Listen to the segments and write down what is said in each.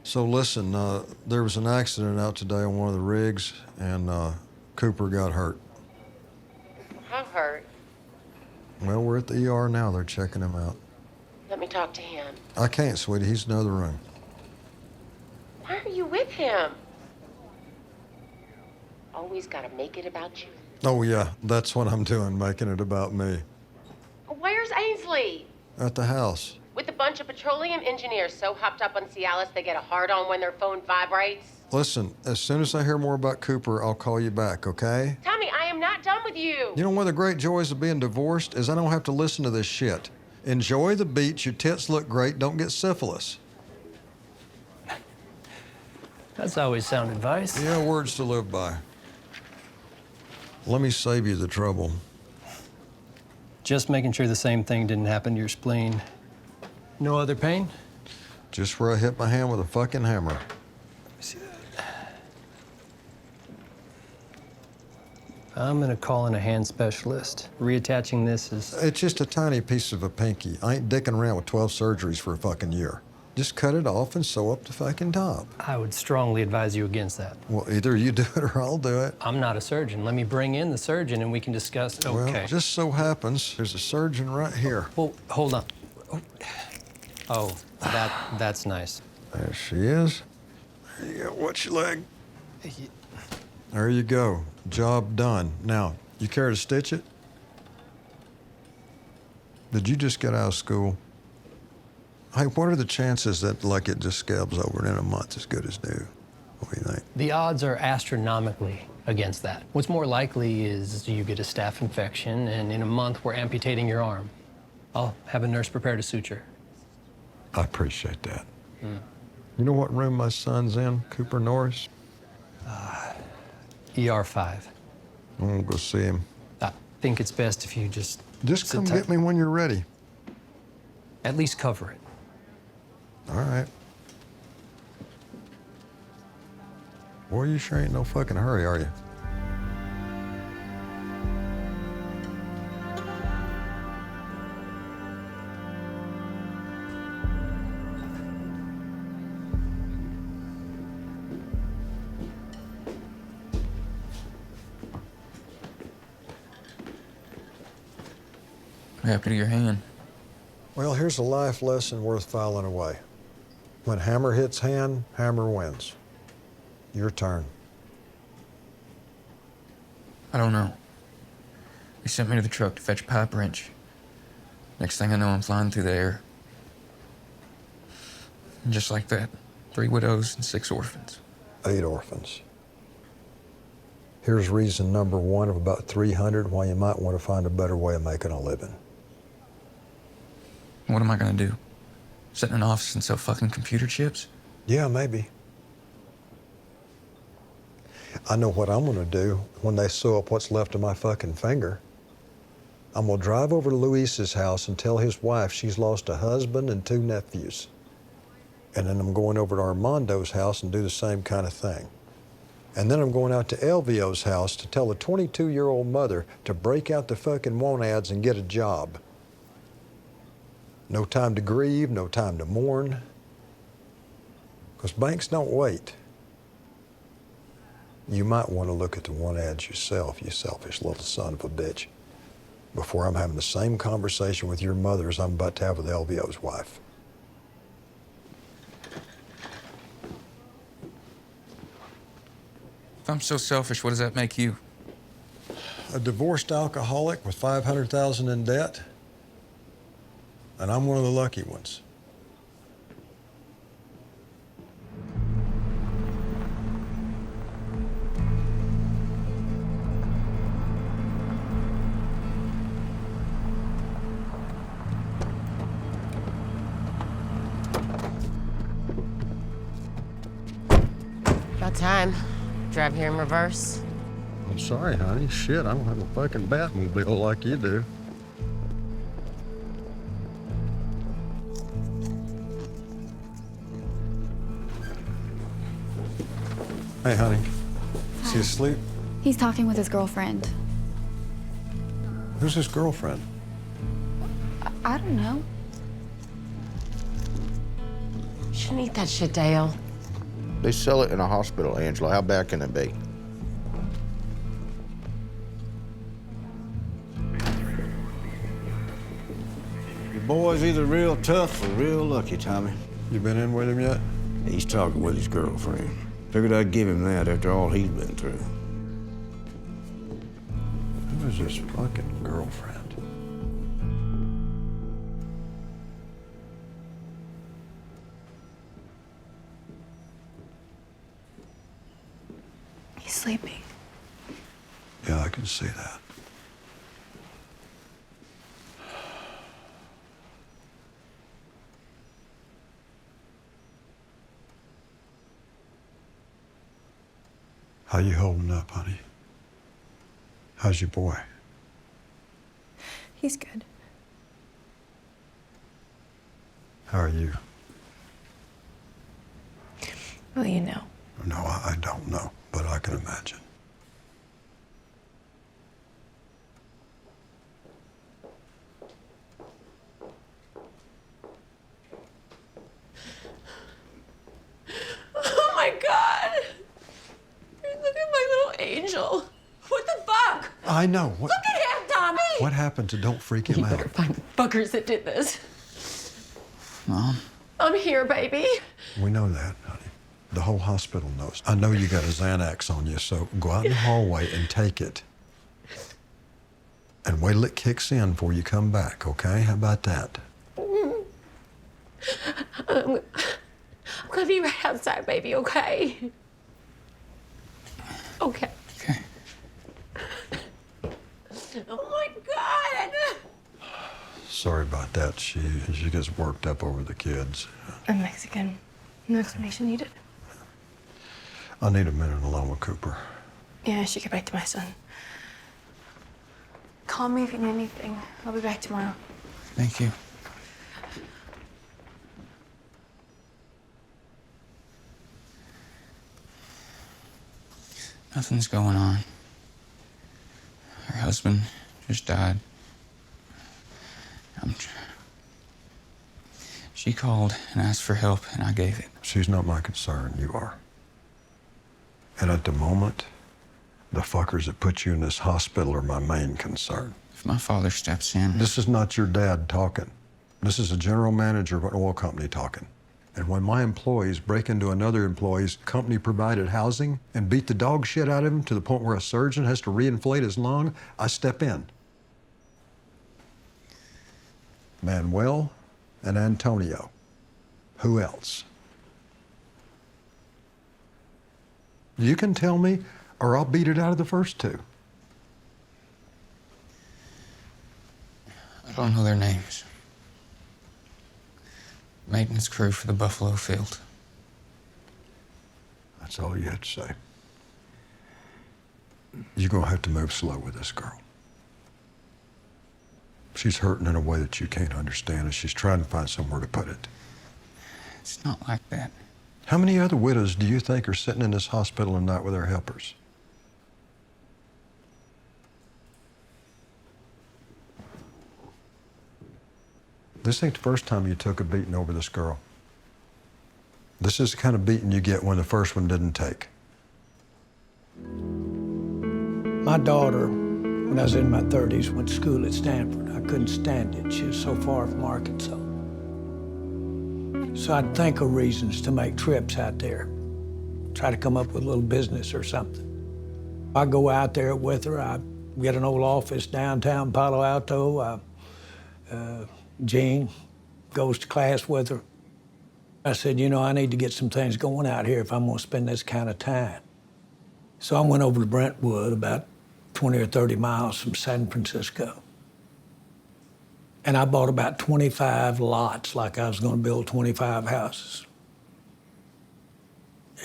So listen, there was an accident out today on one of the rigs, and Cooper got hurt. How hurt? Well, we're at the ER now. They're checking him out. Let me talk to him. I can't, sweetie. He's in the other room. Why are you with him? Always gotta make it about you. Oh, yeah, that's what I'm doing, making it about me. Where's Ainsley? At the house. With a bunch of petroleum engineers so hopped up on Cialis they get a hard-on when their phone vibrates. Listen, as soon as I hear more about Cooper, I'll call you back, okay? Tommy, I am not done with you. You know one of the great joys of being divorced is I don't have to listen to this shit. Enjoy the beach, your tits look great, don't get syphilis. That's always sound advice. Yeah, words to live by. Let me save you the trouble. Just making sure the same thing didn't happen to your spleen. No other pain? Just where I hit my hand with a fucking hammer. Let me see that. I'm gonna call in a hand specialist. Reattaching this is... It's just a tiny piece of a pinky. I ain't dicking around with 12 surgeries for a fucking year. Just cut it off and sew up the fucking top. I would strongly advise you against that. Well, either you do it or I'll do it. I'm not a surgeon. Let me bring in the surgeon and we can discuss. Okay. Well, just so happens there's a surgeon right here. Well, hold on. Oh, that's nice. There she is. There you go. Watch your leg. There you go. Job done. Now, you care to stitch it? Did you just get out of school? Hey, what are the chances that, like, it just scabs over and in a month as good as new? What do you think? The odds are astronomically against that. What's more likely is you get a staph infection, and in a month, we're amputating your arm. I'll have a nurse prepare to suture. I appreciate that. You know what room my son's in, Cooper Norris? ER5. I'm gonna go see him. I think it's best if you just Just sit come tight. get me when you're ready. At least cover it. All right. Boy, you sure ain't no fucking hurry, are you? What happened to your hand? Well, here's a life lesson worth filing away. When hammer hits hand, hammer wins. Your turn. I don't know. They sent me to the truck to fetch a pipe wrench. Next thing I know, I'm flying through the air. And just like that, 3 widows and 6 orphans. 8 orphans. Here's reason number 1 of about 300 why you might want to find a better way of making a living. What am I gonna do? Sit in an office and sell fucking computer chips? Yeah, maybe. I know what I'm gonna do when they sew up what's left of my fucking finger. I'm gonna drive over to Luis's house and tell his wife she's lost a husband and 2 nephews. And then I'm going over to Armando's house and do the same kind of thing. And then I'm going out to Elvio's house to tell the 22-year-old mother to break out the fucking want ads and get a job. No time to grieve, no time to mourn. Because banks don't wait. You might want to look at the want ads yourself, you selfish little son of a bitch, before I'm having the same conversation with your mother as I'm about to have with Elvio's wife. If I'm so selfish, what does that make you? A divorced alcoholic with $500,000 in debt, and I'm one of the lucky ones. About time. Drive here in reverse. I'm sorry, honey. Shit, I don't have a fucking Batmobile like you do. Hey, honey. Is he asleep? He's talking with his girlfriend. Who's his girlfriend? I don't know. Shouldn't eat that shit, Dale. They sell it in a hospital, Angela. How bad can it be? Your boy's either real tough or real lucky, Tommy. You been in with him yet? He's talking with his girlfriend. Figured I'd give him that after all he's been through. Who is his fucking girlfriend? He's sleeping. Yeah, I can see that. How you holding up, honey? How's your boy? He's good. How are you? Well, you know. No, I don't know, but I can imagine. Oh my God! Look at my little angel. What the fuck? I know. What, Look at him, Tommy! what happened to don't freak him You out? better find the fuckers that did this. Mom? I'm here, baby. We know that, honey. The whole hospital knows. I know you got a Xanax on you, so go out in the hallway and take it. And wait till it kicks in before you come back, okay? How about that? I'm gonna be right outside, baby, okay? Okay. Okay. Oh my God! Sorry about that. She gets worked up over the kids. I'm Mexican. No explanation needed. I need a minute alone with Cooper. Yeah, I should get back to my son. Call me if you need anything. I'll be back tomorrow. Thank you. Nothing's going on. Her husband just died. She called and asked for help, and I gave it. She's not my concern. You are. And at the moment, the fuckers that put you in this hospital are my main concern. If my father steps in... This is not your dad talking. This is a general manager of an oil company talking. And when my employees break into another employee's company-provided housing and beat the dog shit out of him to the point where a surgeon has to reinflate his lung, I step in. Manuel and Antonio. Who else? You can tell me, or I'll beat it out of the first two. I don't know their names. Maintenance crew for the Buffalo field. That's all you had to say. You're gonna have to move slow with this girl. She's hurting in a way that you can't understand, and she's trying to find somewhere to put it. It's not like that. How many other widows do you think are sitting in this hospital and not with their helpers? This ain't the first time you took a beating over this girl. This is the kind of beating you get when the first one didn't take. My daughter, when I was in my 30s, went to school at Stanford. I couldn't stand it. She was so far from Arkansas. So I'd think of reasons to make trips out there, try to come up with a little business or something. I go out there with her. I get an old office downtown Palo Alto. Jean goes to class with her. I said, you know, I need to get some things going out here if I'm gonna spend this kind of time. So I went over to Brentwood, about 20 or 30 miles from San Francisco. And I bought about 25 lots, like I was gonna build 25 houses.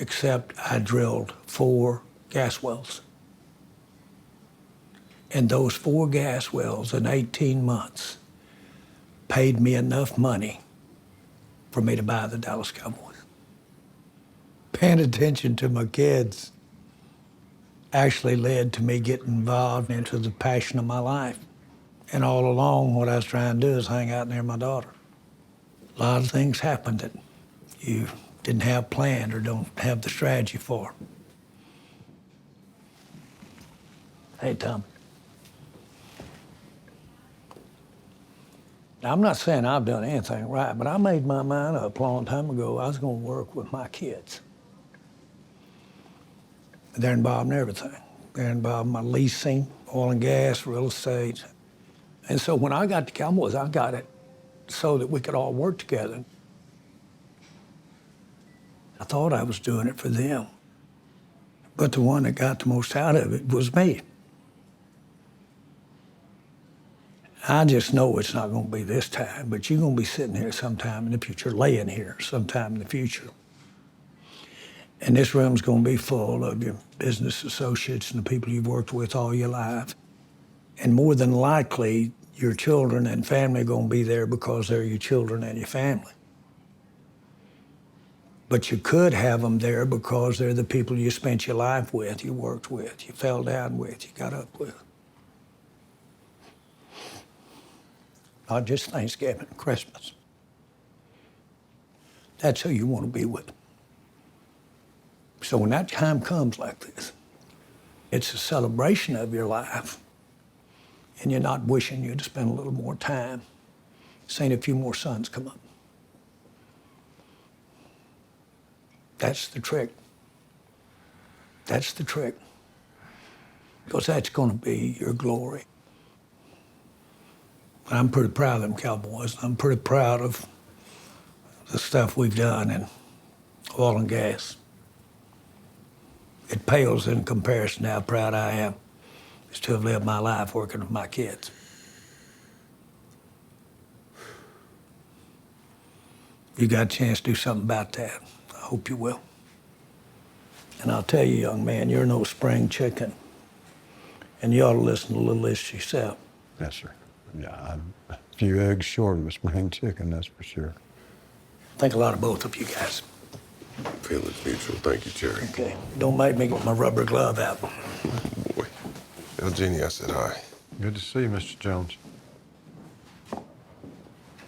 Except I drilled 4 gas wells. And those 4 gas wells in 18 months paid me enough money for me to buy the Dallas Cowboys. Paying attention to my kids actually led to me getting involved into the passion of my life. And all along, what I was trying to do is hang out near my daughter. A lot of things happen that you didn't have planned or don't have the strategy for. Hey, Tom. Now, I'm not saying I've done anything right, but I made my mind up a long time ago I was going to work with my kids. They're involved in everything. They're involved in my leasing, oil and gas, real estate. And so when I got to Cowboys, I got it so that we could all work together. I thought I was doing it for them. But the one that got the most out of it was me. I just know it's not going to be this time, but you're going to be sitting here sometime in the future, laying here sometime in the future. And this room's going to be full of your business associates and the people you've worked with all your life. And more than likely, your children and family are going to be there because they're your children and your family. But you could have them there because they're the people you spent your life with, you worked with, you fell down with, you got up with. Not just Thanksgiving, Christmas. That's who you want to be with. So when that time comes like this, it's a celebration of your life, and you're not wishing you'd spend a little more time seeing a few more sons come up. That's the trick. That's the trick. Because that's going to be your glory. I'm pretty proud of them Cowboys. I'm pretty proud of the stuff we've done in oil and gas. It pales in comparison to how proud I am to have lived my life working with my kids. You got a chance to do something about that. I hope you will. And I'll tell you, young man, you're no spring chicken. And you ought to listen to little Liz yourself. Yes, sir. Yeah, I'm a few eggs short of a spring chicken, that's for sure. Think a lot of both of you guys. Feelings mutual. Thank you, Jerry. Okay. Don't make me get my rubber glove out. Boy. Tell Jeannie I said hi. Good to see you, Mr. Jones.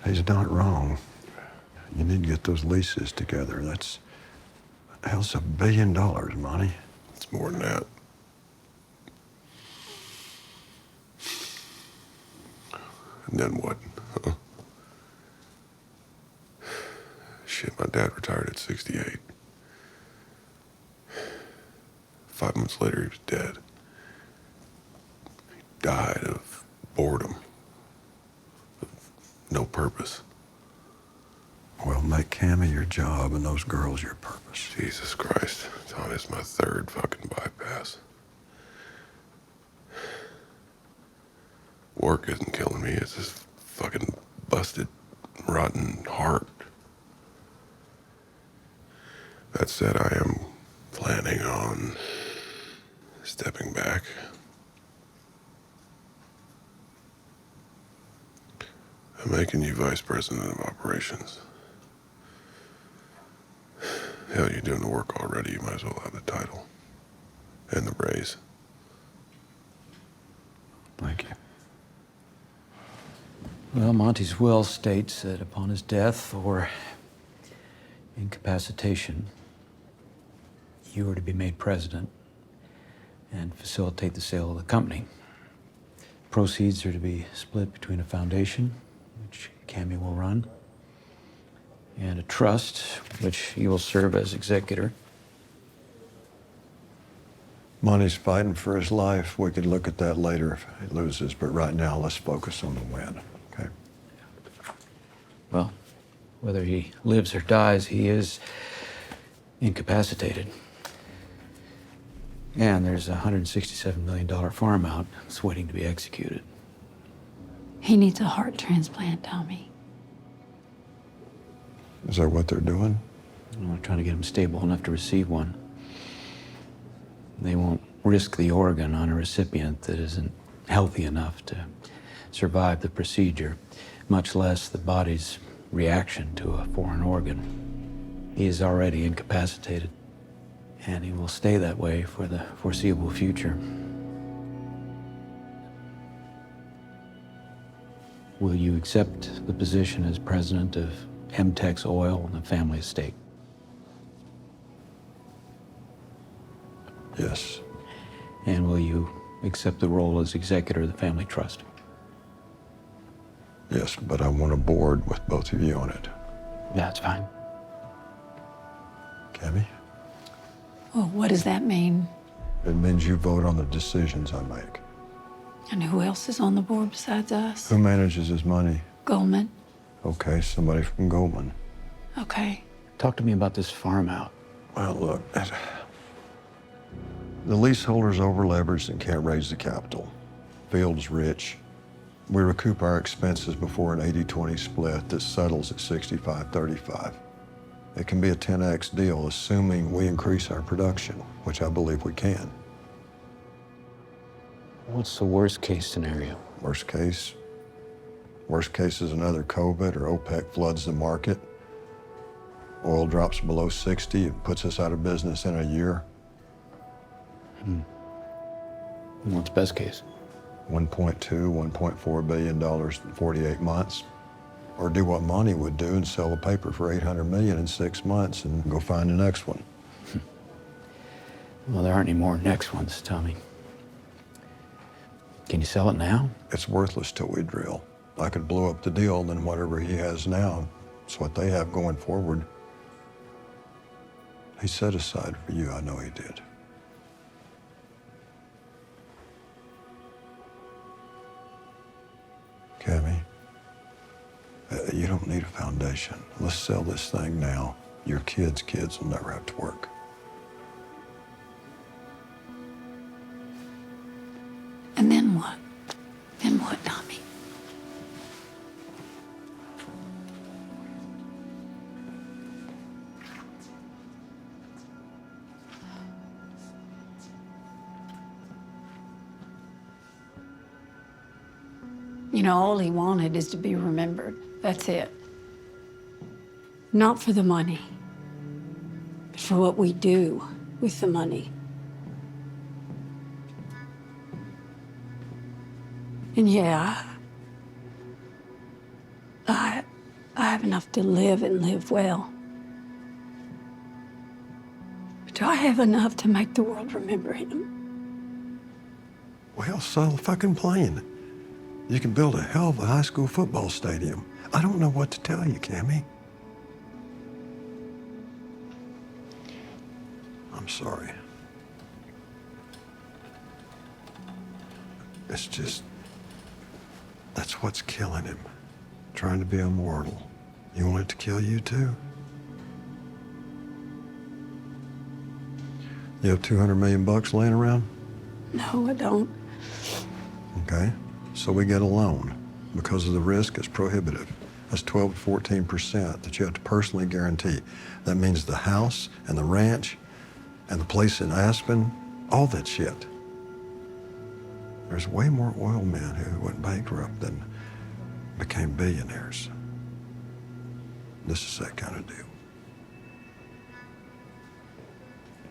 He's not wrong. You need to get those leases together. That's $1 billion, Monty. It's more than that. And then what? Huh? Shit, my dad retired at 68. 5 months later, he was dead. He died of boredom, of no purpose. Well, make Cammy your job and those girls your purpose. Jesus Christ. Tom, it's my 3rd fucking bypass. Work isn't killing me. It's this fucking busted, rotten heart. That said, I am planning on stepping back. I'm making you vice president of operations. Hell, you're doing the work already. You might as well have the title and the raise. Thank you. Well, Monty's will states that upon his death or incapacitation, you are to be made president and facilitate the sale of the company. Proceeds are to be split between a foundation, which Cammy will run, and a trust, which he will serve as executor. Monty's fighting for his life. We could look at that later if he loses, but right now, let's focus on the win, okay? Well, whether he lives or dies, he is incapacitated. And there's a $167 million farm out that's waiting to be executed. He needs a heart transplant, Tommy. Is that what they're doing? We're trying to get him stable enough to receive one. They won't risk the organ on a recipient that isn't healthy enough to survive the procedure, much less the body's reaction to a foreign organ. He is already incapacitated, and he will stay that way for the foreseeable future. Will you accept the position as president of MTEX Oil and the family estate? Yes. And will you accept the role as executor of the family trust? Yes, but I want a board with both of you on it. That's fine. Cammy? Well, what does that mean? It means you vote on the decisions I make. And who else is on the board besides us? Who manages his money? Goldman. Okay, somebody from Goldman. Okay. Talk to me about this farm out. Well, look, the leaseholder's over-leveraged and can't raise the capital. Field's rich. We recoup our expenses before an 80-20 split that settles at 65-35. It can be a 10x deal, assuming we increase our production, which I believe we can. What's the worst case scenario? Worst case? Worst case is another COVID or OPEC floods the market. Oil drops below 60, it puts us out of business in a year. And what's best case? 1.2, $1.4 billion in 48 months. Or do what Monty would do and sell a paper for $800 million in 6 months and go find the next one. Well, there aren't any more next ones, Tommy. Can you sell it now? It's worthless till we drill. I could blow up the deal, then whatever he has now, it's what they have going forward. He set aside for you, I know he did. Cammy, you don't need a foundation. Let's sell this thing now. Your kids' kids will never have to work. And then what? Then what, Tommy? You know, all he wanted is to be remembered. That's it. Not for the money, but for what we do with the money. And yeah, I have enough to live and live well. But do I have enough to make the world remember him? Well, sell the fucking plane. You can build a hell of a high school football stadium. I don't know what to tell you, Cammy. I'm sorry. It's just, that's what's killing him. Trying to be immortal. You want it to kill you too? You have 200 million bucks laying around? No, I don't. Okay. So we get a loan. Because of the risk, it's prohibitive. That's 12 to 14% that you have to personally guarantee. That means the house and the ranch and the place in Aspen, all that shit. There's way more oil men who went bankrupt than became billionaires. This is that kind of deal.